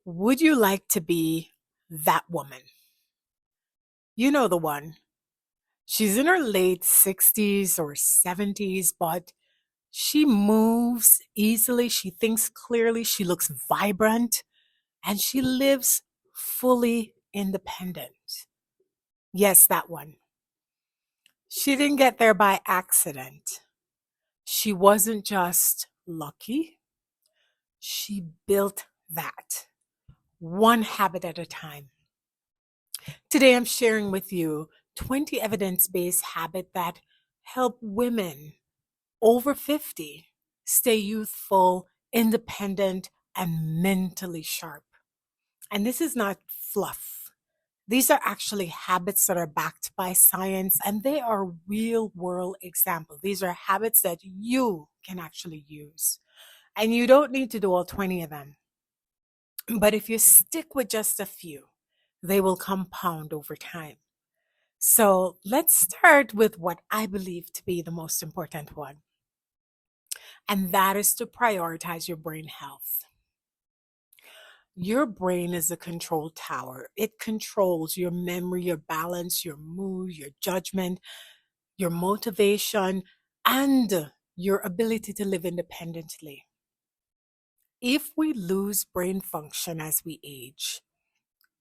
Would you like to be that woman? You know the one. She's in her late 60s or 70s, but she moves easily. She thinks clearly. She looks vibrant and she lives fully independent. Yes, that one. She didn't get there by accident. She wasn't just lucky. She built that one habit at a time. Today, I'm sharing with you 20 evidence-based habits that help women over 50 stay youthful, independent, and mentally sharp. And this is not fluff. These are actually habits that are backed by science and they are real world examples. These are habits that you can actually use. And you don't need to do all 20 of them. But if you stick with just a few, they will compound over time. So let's start with what I believe to be the most important one, and that is to prioritize your brain health. Your brain is a control tower. It controls your memory, your balance, your mood, your judgment, your motivation, and your ability to live independently. If we lose brain function as we age,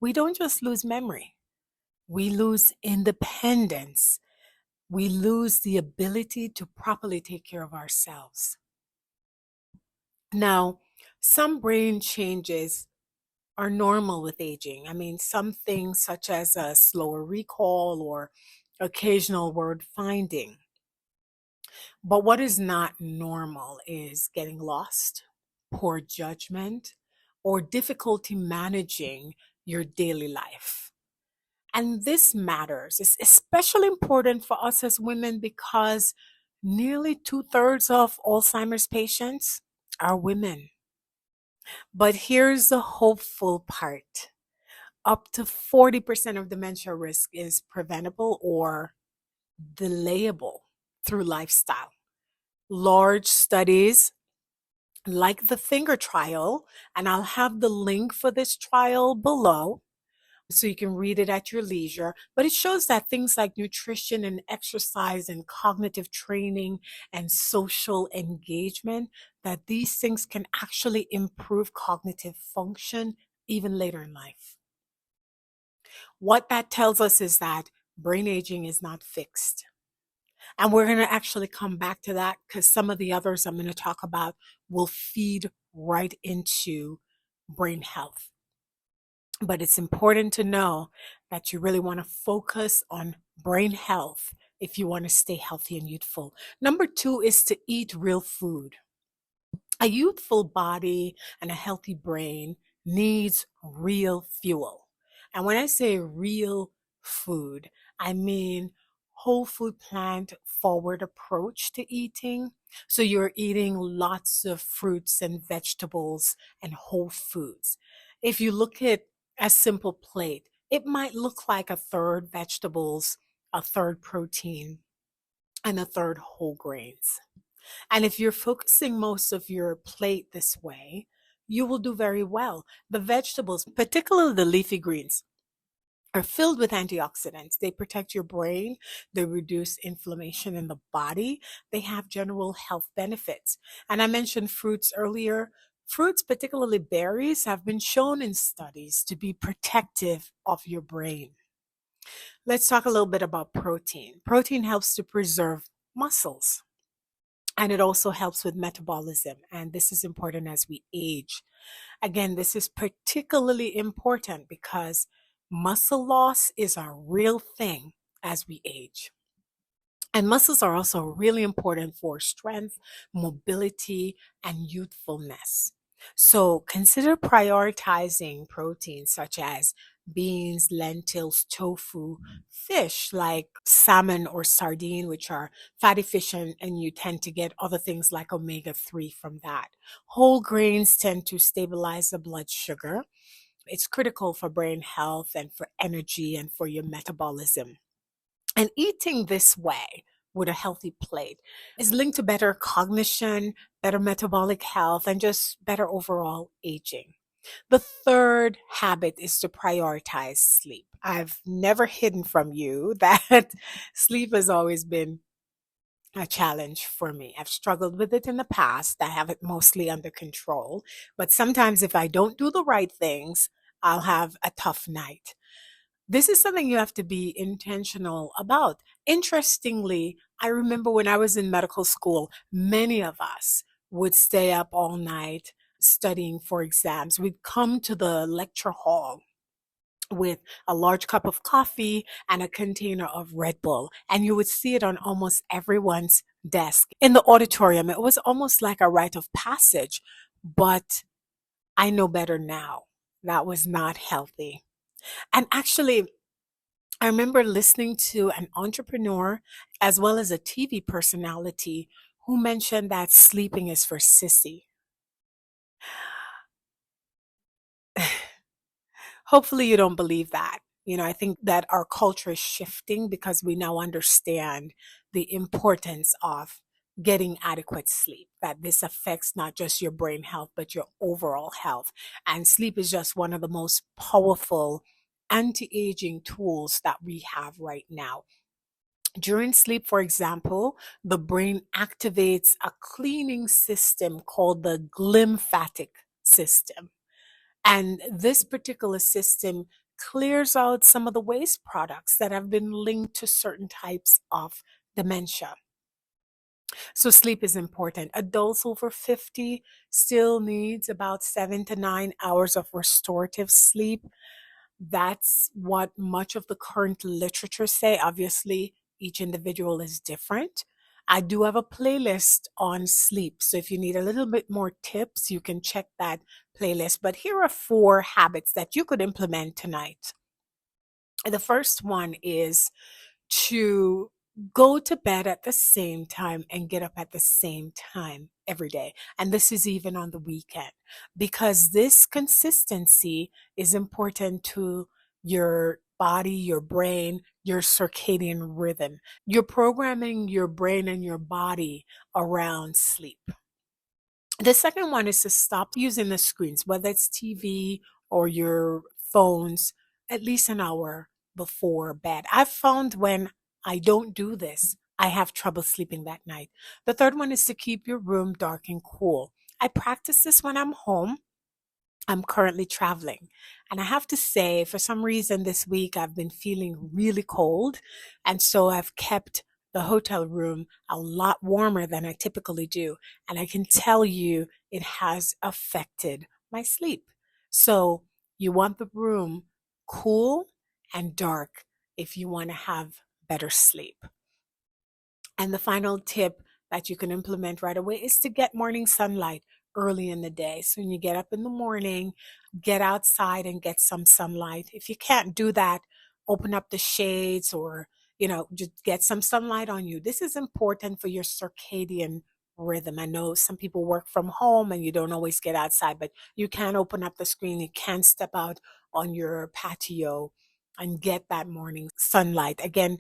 we don't just lose memory, we lose independence. We lose the ability to properly take care of ourselves. Now, some brain changes are normal with aging. I mean, some things such as a slower recall or occasional word finding. But what is not normal is getting lost, poor judgment, or difficulty managing your daily life. And this matters. It's especially important for us as women because nearly two-thirds of Alzheimer's patients are women. But here's the hopeful part. Up to 40% of dementia risk is preventable or delayable through lifestyle. Large studies like the finger trial, and I'll have the link for this trial below so you can read it at your leisure. But it shows that things like nutrition and exercise and cognitive training and social engagement, that these things can actually improve cognitive function even later in life. What that tells us is that brain aging is not fixed. And we're going to actually come back to that because some of the others I'm going to talk about will feed right into brain health. But it's important to know that you really want to focus on brain health if you want to stay healthy and youthful. Number 2 is to eat real food. A youthful body and a healthy brain needs real fuel. And when I say real food, I mean whole food plant forward approach to eating. So you're eating lots of fruits and vegetables and whole foods. If you look at a simple plate, it might look like a third vegetables, a third protein, and a third whole grains. And if you're focusing most of your plate this way, you will do very well. The vegetables, particularly the leafy greens, are filled with antioxidants. They protect your brain, they reduce inflammation in the body, they have general health benefits. And I mentioned fruits earlier. Fruits, particularly berries, have been shown in studies to be protective of your brain. Let's talk a little bit about protein. Protein helps to preserve muscles. And it also helps with metabolism. And this is important as we age. Again, this is particularly important because muscle loss is a real thing as we age. And muscles are also really important for strength, mobility, and youthfulness. So consider prioritizing proteins such as beans, lentils, tofu, fish like salmon or sardine, which are fatty fish, and you tend to get other things like omega-3 from that. Whole grains tend to stabilize the blood sugar. It's critical for brain health and for energy and for your metabolism. And eating this way with a healthy plate is linked to better cognition, better metabolic health, and just better overall aging. The third habit is to prioritize sleep. I've never hidden from you that sleep has always been a challenge for me. I've struggled with it in the past. I have it mostly under control. But sometimes if I don't do the right things, I'll have a tough night. This is something you have to be intentional about. Interestingly, I remember when I was in medical school, many of us would stay up all night studying for exams. We'd come to the lecture hall with a large cup of coffee and a container of Red Bull. And you would see it on almost everyone's desk in the auditorium. It was almost like a rite of passage, but I know better now. That was not healthy. And actually, I remember listening to an entrepreneur as well as a TV personality who mentioned that sleeping is for sissy. Hopefully you don't believe that. I think that our culture is shifting because we now understand the importance of getting adequate sleep, that this affects not just your brain health, but your overall health. And sleep is just one of the most powerful anti-aging tools that we have right now. During sleep, for example, the brain activates a cleaning system called the glymphatic system. And this particular system clears out some of the waste products that have been linked to certain types of dementia. So sleep is important. Adults over 50 still needs about 7 to 9 hours of restorative sleep. That's what much of the current literature say. Obviously, each individual is different. I do have a playlist on sleep. So if you need a little bit more tips, you can check that playlist. But here are 4 habits that you could implement tonight. The first one is to go to bed at the same time and get up at the same time every day. And this is even on the weekend because this consistency is important to your body, your brain, your circadian rhythm. You're programming your brain and your body around sleep. The second one is to stop using the screens, whether it's TV or your phones, at least an hour before bed. I've found when I don't do this, I have trouble sleeping that night. The third one is to keep your room dark and cool. I practice this when I'm home. I'm currently traveling. And I have to say, for some reason this week, I've been feeling really cold. And so I've kept the hotel room a lot warmer than I typically do. And I can tell you it has affected my sleep. So you want the room cool and dark if you want to have better sleep. And the final tip that you can implement right away is to get morning sunlight early in the day. So when you get up in the morning, get outside and get some sunlight. If you can't do that, open up the shades or, just get some sunlight on you. This is important for your circadian rhythm. I know some people work from home and you don't always get outside, but you can open up the screen. You can step out on your patio and get that morning sunlight. Again,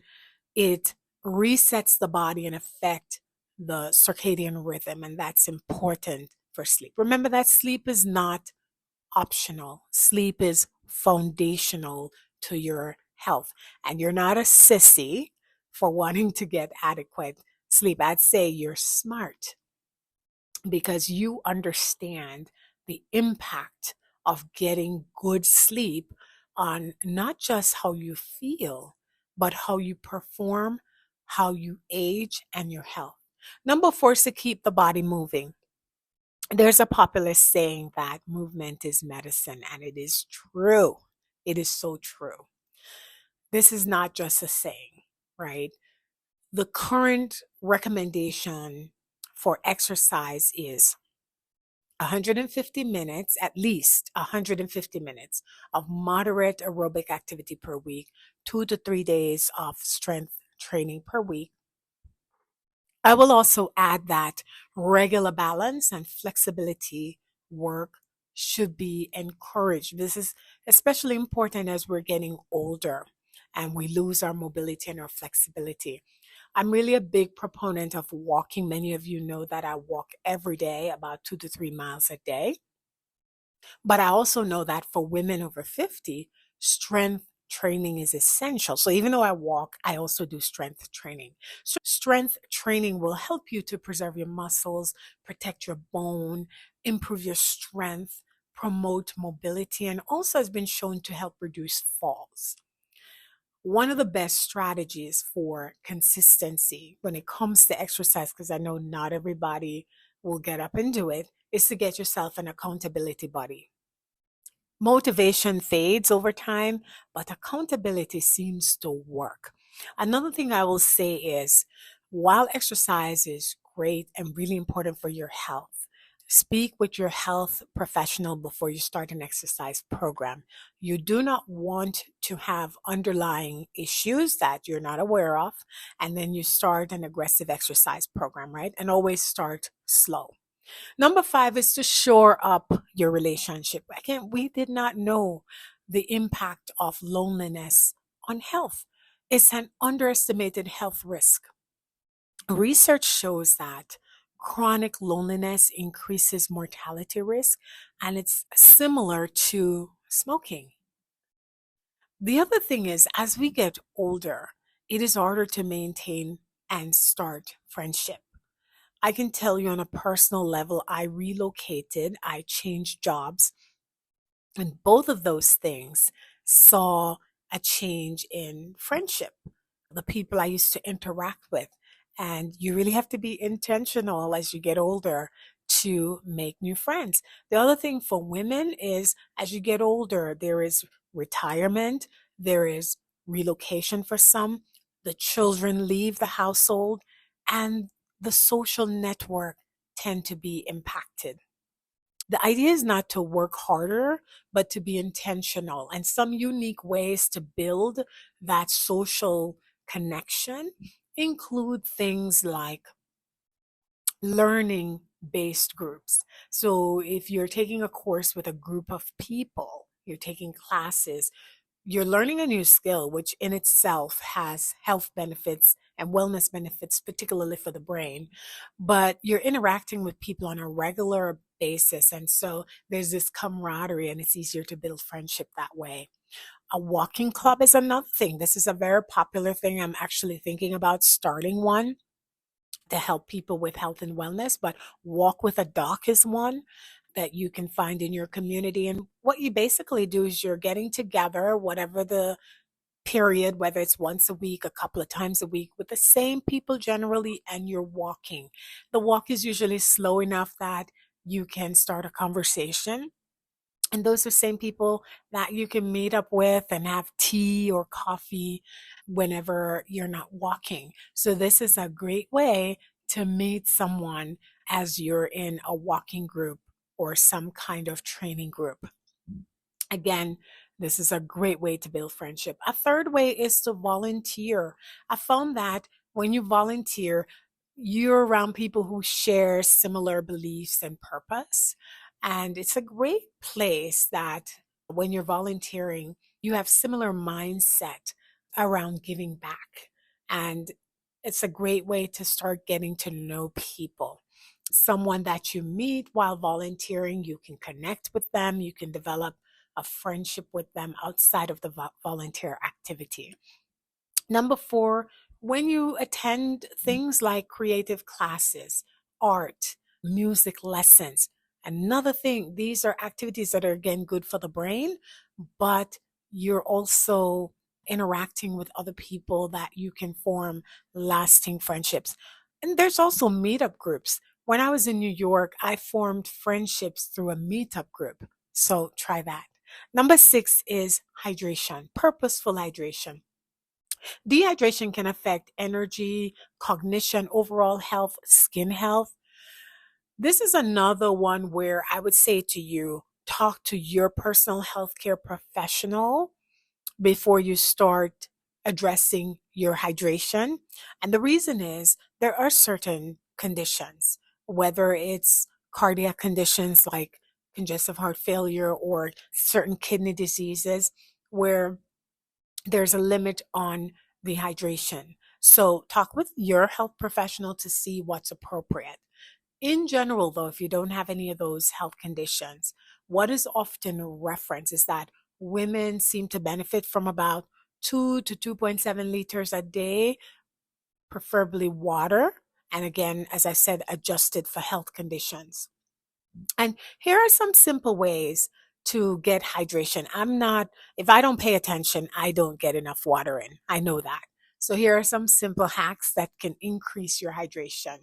it resets the body and affect the circadian rhythm, and that's important for sleep. Remember that sleep is not optional. Sleep is foundational to your health, and you're not a sissy for wanting to get adequate sleep. I'd say you're smart because you understand the impact of getting good sleep on not just how you feel, but how you perform, how you age, and your health. Number 4 is to keep the body moving. There's a popular saying that movement is medicine, and it is true. It is so true. This is not just a saying, right? The current recommendation for exercise is 150 minutes, at least 150 minutes of moderate aerobic activity per week, 2 to 3 days of strength training per week. I will also add that regular balance and flexibility work should be encouraged. This is especially important as we're getting older and we lose our mobility and our flexibility. I'm really a big proponent of walking. Many of you know that I walk every day, about 2 to 3 miles a day. But I also know that for women over 50, strength training is essential. So even though I walk, I also do strength training. Strength training will help you to preserve your muscles, protect your bone, improve your strength, promote mobility, and also has been shown to help reduce falls. One of the best strategies for consistency when it comes to exercise, because I know not everybody will get up and do it, is to get yourself an accountability buddy. Motivation fades over time, but accountability seems to work. Another thing I will say is while exercise is great and really important for your health, speak with your health professional before you start an exercise program. You do not want to have underlying issues that you're not aware of, and then you start an aggressive exercise program, right? And always start slow. Number five is to shore up your relationship. Again, we did not know the impact of loneliness on health. It's an underestimated health risk. Research shows that chronic loneliness increases mortality risk, and it's similar to smoking. The other thing is, as we get older, it is harder to maintain and start friendship. I can tell you on a personal level, I relocated, I changed jobs, and both of those things saw a change in friendship, the people I used to interact with. And you really have to be intentional as you get older to make new friends. The other thing for women is as you get older, there is retirement, there is relocation for some, the children leave the household, and the social network tend to be impacted. The idea is not to work harder, but to be intentional. And some unique ways to build that social connection include things like learning based groups. So if you're taking a course with a group of people, you're taking classes, you're learning a new skill, which in itself has health benefits and wellness benefits, particularly for the brain. But you're interacting with people on a regular basis. And so there's this camaraderie, and it's easier to build friendship that way. A walking club is another thing. This is a very popular thing. I'm actually thinking about starting one to help people with health and wellness, but walk with a doc is one that you can find in your community. And what you basically do is you're getting together, whatever the period, whether it's once a week, a couple of times a week, with the same people generally, and you're walking. The walk is usually slow enough that you can start a conversation. And those are same people that you can meet up with and have tea or coffee whenever you're not walking. So this is a great way to meet someone as you're in a walking group or some kind of training group. Again, this is a great way to build friendship. A third way is to volunteer. I found that when you volunteer, you're around people who share similar beliefs and purpose. And it's a great place that when you're volunteering, you have similar mindset around giving back. And it's a great way to start getting to know people. Someone that you meet while volunteering, you can connect with them, you can develop a friendship with them outside of the volunteer activity. Number four, when you attend things like creative classes, art, music lessons, another thing, these are activities that are again good for the brain, but you're also interacting with other people that you can form lasting friendships. And there's also meetup groups. When I was in New York, I formed friendships through a meetup group. So try that. Number six is hydration, purposeful hydration. Dehydration can affect energy, cognition, overall health, skin health. This is another one where I would say to you, talk to your personal healthcare professional before you start addressing your hydration. And the reason is there are certain conditions, whether it's cardiac conditions like congestive heart failure or certain kidney diseases, where there's a limit on the hydration. So talk with your health professional to see what's appropriate. In general, though, if you don't have any of those health conditions, what is often referenced is that women seem to benefit from about 2 to 2.7 liters a day, preferably water. And again, as I said, adjusted for health conditions. And here are some simple ways to get hydration. If I don't pay attention, I don't get enough water in. I know that. So here are some simple hacks that can increase your hydration.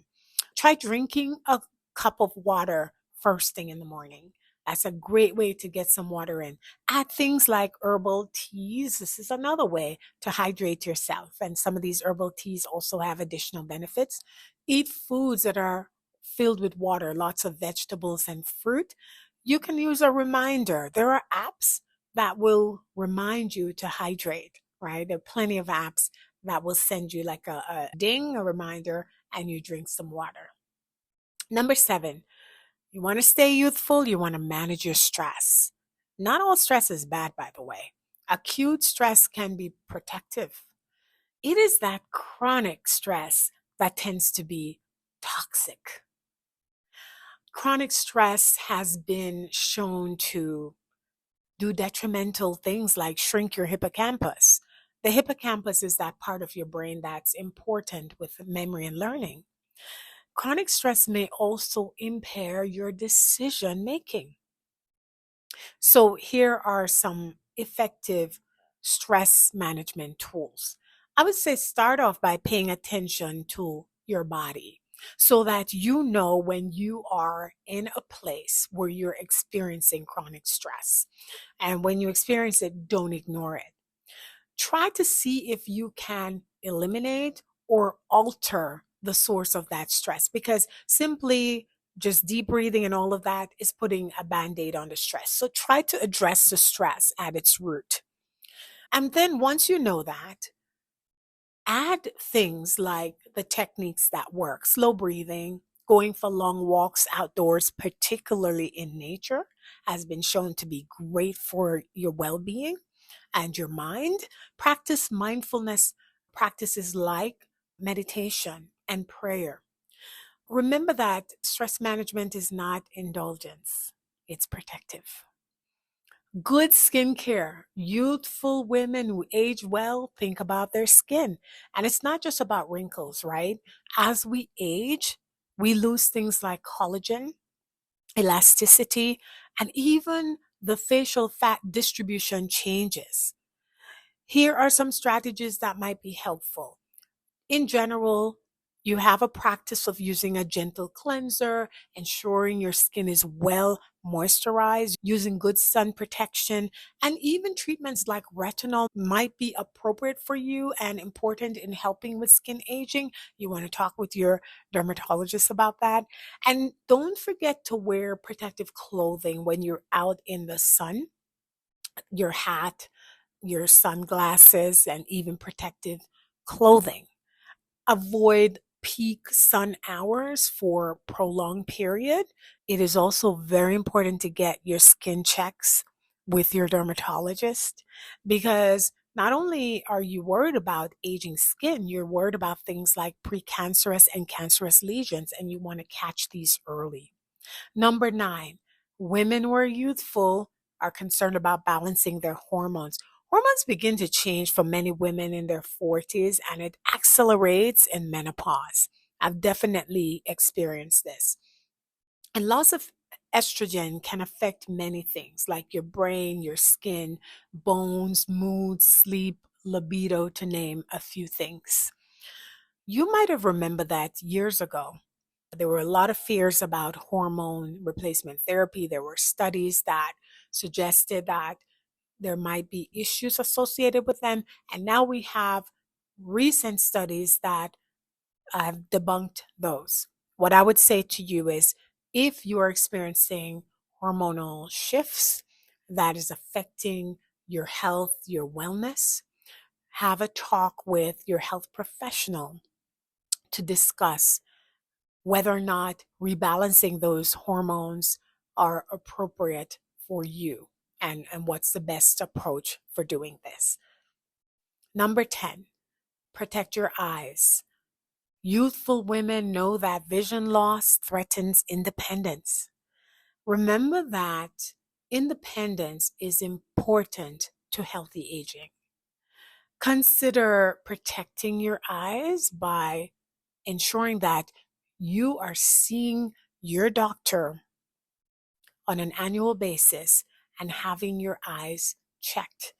Try drinking a cup of water first thing in the morning. That's a great way to get some water in. Add things like herbal teas. This is another way to hydrate yourself. And some of these herbal teas also have additional benefits. Eat foods that are filled with water, lots of vegetables and fruit. You can use a reminder. There are apps that will remind you to hydrate, right? There are plenty of apps that will send you like a ding, a reminder, and you drink some water. Number 7, you want to stay youthful, you want to manage your stress. Not all stress is bad, by the way. Acute stress can be protective. It is that chronic stress that tends to be toxic. Chronic stress has been shown to do detrimental things like shrink your hippocampus. The hippocampus is that part of your brain that's important with memory and learning. Chronic stress may also impair your decision making. So, here are some effective stress management tools. I would say start off by paying attention to your body so that you know when you are in a place where you're experiencing chronic stress. And when you experience it, don't ignore it. Try to see if you can eliminate or alter the source of that stress, because simply just deep breathing and all of that is putting a band-aid on the stress. So try to address the stress at its root. And then once you know that, add things like the techniques that work: slow breathing, going for long walks outdoors, particularly in nature, has been shown to be great for your well-being and your mind. Practice mindfulness practices like meditation and prayer. Remember that stress management is not indulgence, it's protective. Good skincare. Youthful women who age well think about their skin. And it's not just about wrinkles, right? As we age, we lose things like collagen, elasticity, and even the facial fat distribution changes. Here are some strategies that might be helpful. In general, you have a practice of using a gentle cleanser, ensuring your skin is well moisturized, using good sun protection, and even treatments like retinol might be appropriate for you and important in helping with skin aging. You want to talk with your dermatologist about that. And don't forget to wear protective clothing when you're out in the sun: your hat, your sunglasses, and even protective clothing. Avoid peak sun hours for prolonged period. It is also very important to get your skin checks with your dermatologist, because not only are you worried about aging skin, you're worried about things like precancerous and cancerous lesions, and you want to catch these early. Number 9, women who are youthful are concerned about balancing their hormones. Hormones begin to change for many women in their 40s, and it accelerates in menopause. I've definitely experienced this. And loss of estrogen can affect many things like your brain, your skin, bones, mood, sleep, libido, to name a few things. You might have remembered that years ago, there were a lot of fears about hormone replacement therapy. There were studies that suggested that there might be issues associated with them. And now we have recent studies that have debunked those. What I would say to you is, if you are experiencing hormonal shifts that is affecting your health, your wellness, have a talk with your health professional to discuss whether or not rebalancing those hormones are appropriate for you, and what's the best approach for doing this. Number 10, protect your eyes. Youthful women know that vision loss threatens independence. Remember that Independence is important to healthy aging. Consider protecting your eyes by ensuring that you are seeing your doctor on an annual basis and having your eyes checked.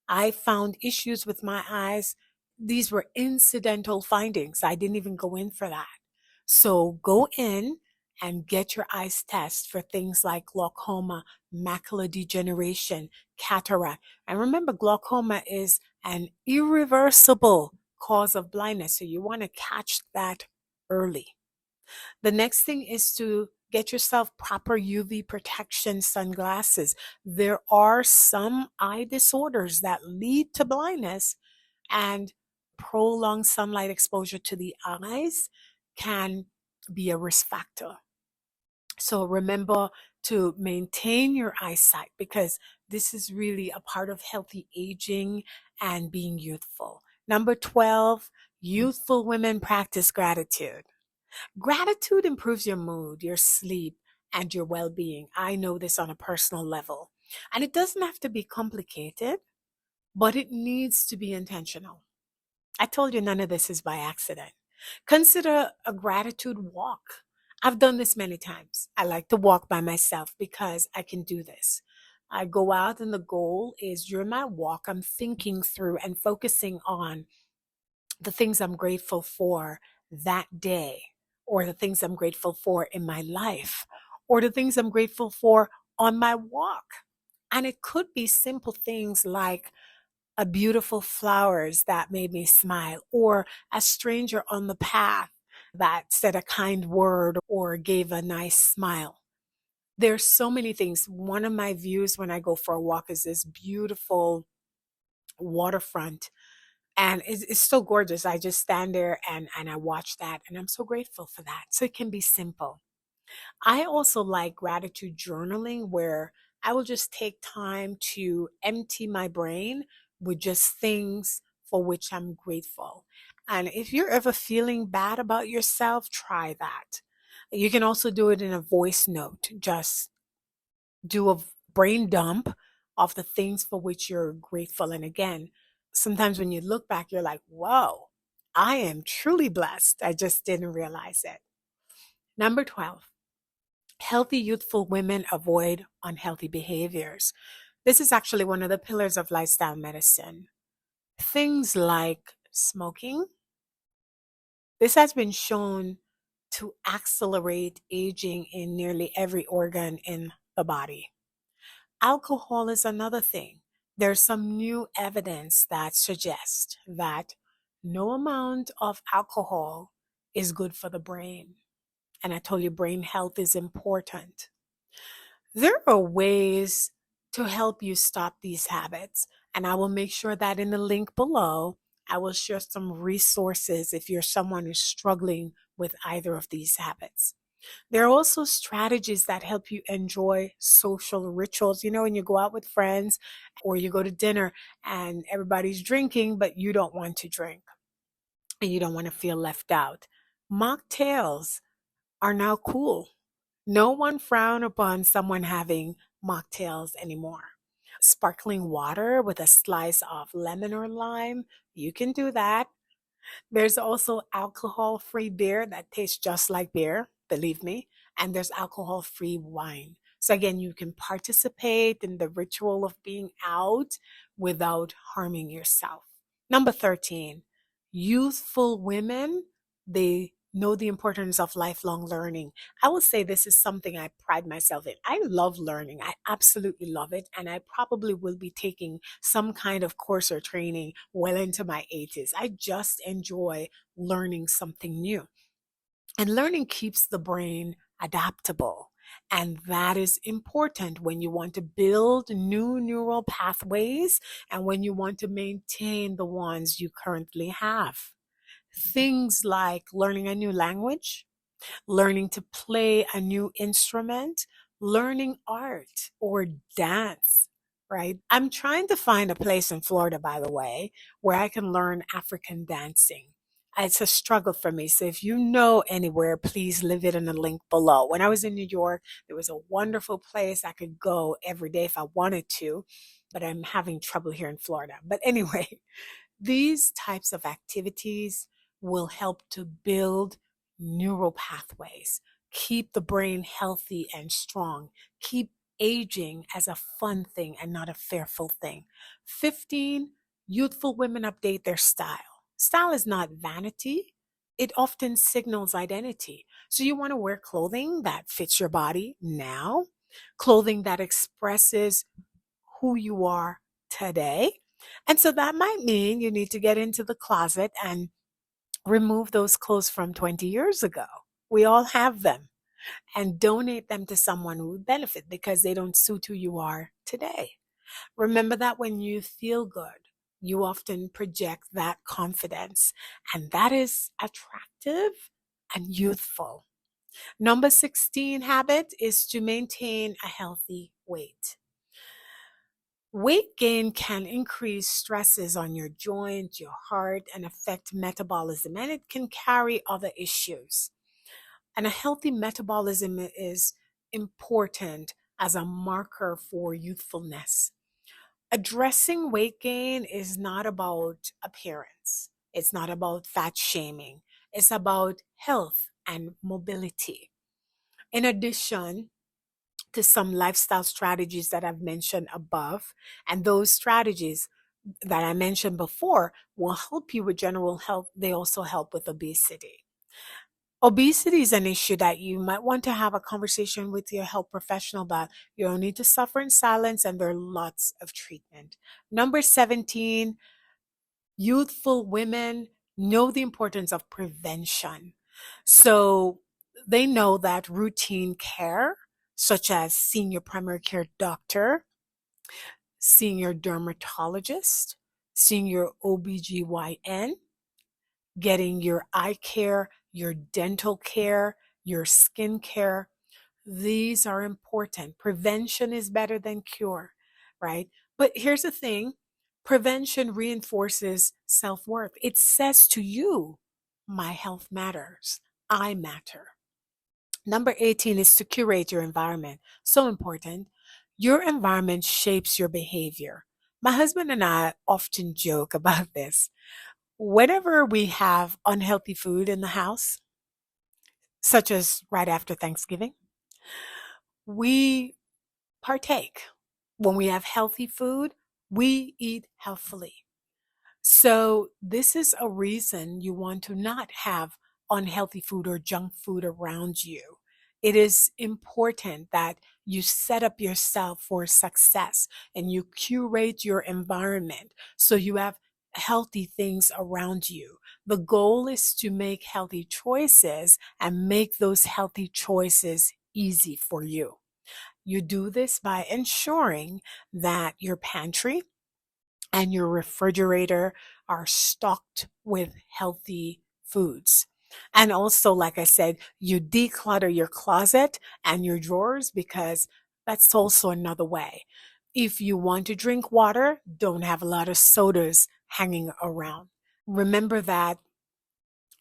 I found issues with my eyes. These were incidental findings. I didn't even go in for that. So go in and get your eyes tested for things like glaucoma, macular degeneration, cataract. And remember, glaucoma is an irreversible cause of blindness. So you want to catch that early. The next thing is to get yourself proper UV protection sunglasses. There are some eye disorders that lead to blindness, and prolonged sunlight exposure to the eyes can be a risk factor. So remember to maintain your eyesight, because this is really a part of healthy aging and being youthful. Number 12, youthful women practice gratitude. Gratitude improves your mood, your sleep, and your well being. I know this on a personal level. And it doesn't have to be complicated, but it needs to be intentional. I told you none of this is by accident. Consider a gratitude walk. I've done this many times. I like to walk by myself because I can do this. I go out, and the goal is during my walk, I'm thinking through and focusing on the things I'm grateful for that day, or the things I'm grateful for in my life, or the things I'm grateful for on my walk. And it could be simple things like a beautiful flowers that made me smile, or a stranger on the path that said a kind word or gave a nice smile. There's so many things. One of my views when I go for a walk is this beautiful waterfront, and it's so gorgeous. I just stand there and I watch that, and I'm so grateful for that. So it can be simple. I also like gratitude journaling, where I will just take time to empty my brain with just things for which I'm grateful. And if you're ever feeling bad about yourself, try that. You can also do it in a voice note. Just do a brain dump of the things for which you're grateful. And again, sometimes when you look back, you're like, whoa, I am truly blessed. I just didn't realize it. Number 12, healthy youthful women avoid unhealthy behaviors. This is actually one of the pillars of lifestyle medicine. Things like smoking. This has been shown to accelerate aging in nearly every organ in the body. Alcohol is another thing. There's some new evidence that suggests that no amount of alcohol is good for the brain. And I told you brain health is important. There are ways to help you stop these habits, and I will make sure that in the link below, I will share some resources if you're someone who's struggling with either of these habits. There are also strategies that help you enjoy social rituals. You know, when you go out with friends or you go to dinner and everybody's drinking, but you don't want to drink and you don't want to feel left out. Mocktails are now cool. No one frown upon someone having mocktails anymore. Sparkling water with a slice of lemon or lime, you can do that. There's also alcohol-free beer that tastes just like beer, believe me, and there's alcohol-free wine. So again, you can participate in the ritual of being out without harming yourself. Number 13, youthful women, they know the importance of lifelong learning. I will say this is something I pride myself in. I love learning. I absolutely love it. And I probably will be taking some kind of course or training well into my 80s. I just enjoy learning something new. And learning keeps the brain adaptable. And that is important when you want to build new neural pathways and when you want to maintain the ones you currently have. Things like learning a new language, learning to play a new instrument, learning art or dance, right? I'm trying to find a place in Florida, by the way, where I can learn African dancing. It's a struggle for me. So if you know anywhere, please leave it in the link below. When I was in New York, there was a wonderful place I could go every day if I wanted to, but I'm having trouble here in Florida. But anyway, these types of activities will help to build neural pathways, keep the brain healthy and strong, keep aging as a fun thing and not a fearful thing. 15, youthful women update their style. Style is not vanity. It often signals identity. So you want to wear clothing that fits your body now, clothing that expresses who you are today. And so that might mean you need to get into the closet and remove those clothes from 20 years ago. We all have them, and donate them to someone who would benefit because they don't suit who you are today. Remember that when you feel good, you often project that confidence, and that is attractive and youthful. Number 16 habit is to maintain a healthy weight. Weight gain can increase stresses on your joint, your heart, and affect metabolism, and it can carry other issues. And a healthy metabolism is important as a marker for youthfulness. Addressing weight gain is not about appearance, it's not about fat shaming, it's about health and mobility. In addition, to some lifestyle strategies that I've mentioned above. And those strategies that I mentioned before will help you with general health. They also help with obesity. Obesity is an issue that you might want to have a conversation with your health professional about. You don't need to suffer in silence, and there are lots of treatment. Number 17, youthful women know the importance of prevention. So they know that routine care, such as seeing your primary care doctor, seeing your dermatologist, seeing your OBGYN, getting your eye care, your dental care, your skin care, these are important. Prevention is better than cure, right? But here's the thing, prevention reinforces self worth. It says to you, my health matters, I matter. Number 18 is to curate your environment. So important. Your environment shapes your behavior. My husband and I often joke about this. Whenever we have unhealthy food in the house, such as right after Thanksgiving, we partake. When we have healthy food, we eat healthfully. So this is a reason you want to not have unhealthy food or junk food around you. It is important that you set up yourself for success and you curate your environment so you have healthy things around you. The goal is to make healthy choices and make those healthy choices easy for you. You do this by ensuring that your pantry and your refrigerator are stocked with healthy foods. And also, like I said, you declutter your closet and your drawers because that's also another way. If you want to drink water, don't have a lot of sodas hanging around. Remember that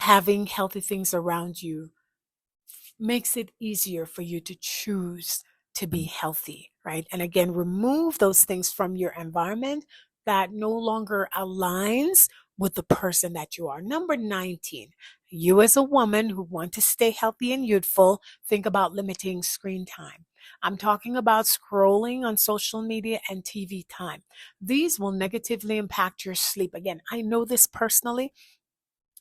having healthy things around you makes it easier for you to choose to be healthy, right? And again, remove those things from your environment that no longer aligns with the person that you are. Number 19, you as a woman who want to stay healthy and youthful, think about limiting screen time. I'm talking about scrolling on social media and TV time. These will negatively impact your sleep. Again, I know this personally.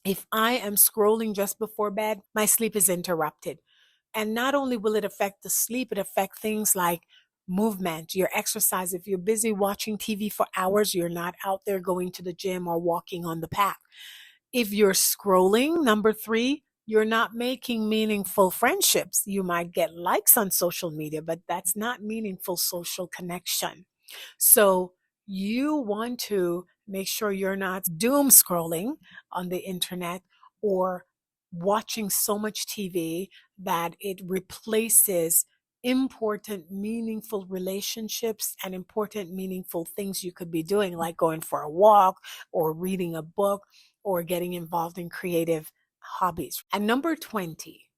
If I am scrolling just before bed, my sleep is interrupted. And not only will it affect the sleep, it affects things like movement, your exercise. If you're busy watching TV for hours, you're not out there going to the gym or walking on the path. If you're scrolling, number 3, you're not making meaningful friendships. You might get likes on social media, but that's not meaningful social connection. So you want to make sure you're not doom scrolling on the internet or watching so much TV that it replaces important, meaningful relationships and important, meaningful things you could be doing, like going for a walk or reading a book or getting involved in creative hobbies. And number 20,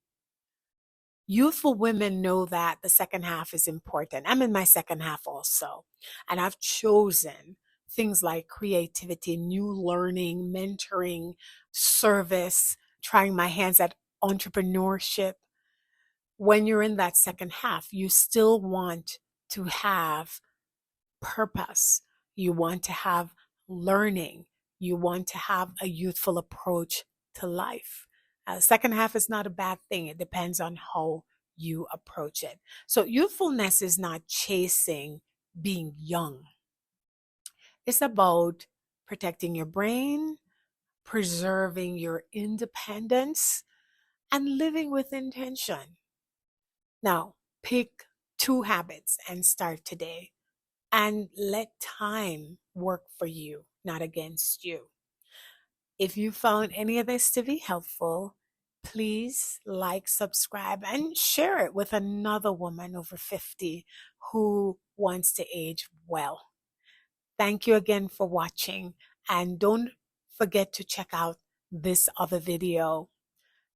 youthful women know that the second half is important. I'm in my second half also, and I've chosen things like creativity, new learning, mentoring, service, trying my hands at entrepreneurship. When you're in that second half, you still want to have purpose. You want to have learning. You want to have a youthful approach to life. Second half is not a bad thing. It depends on how you approach it. So youthfulness is not chasing being young. It's about protecting your brain, preserving your independence, and living with intention. Now, pick 2 habits and start today, and let time work for you, not against you. If you found any of this to be helpful, please like, subscribe, and share it with another woman over 50 who wants to age well. Thank you again for watching, and don't forget to check out this other video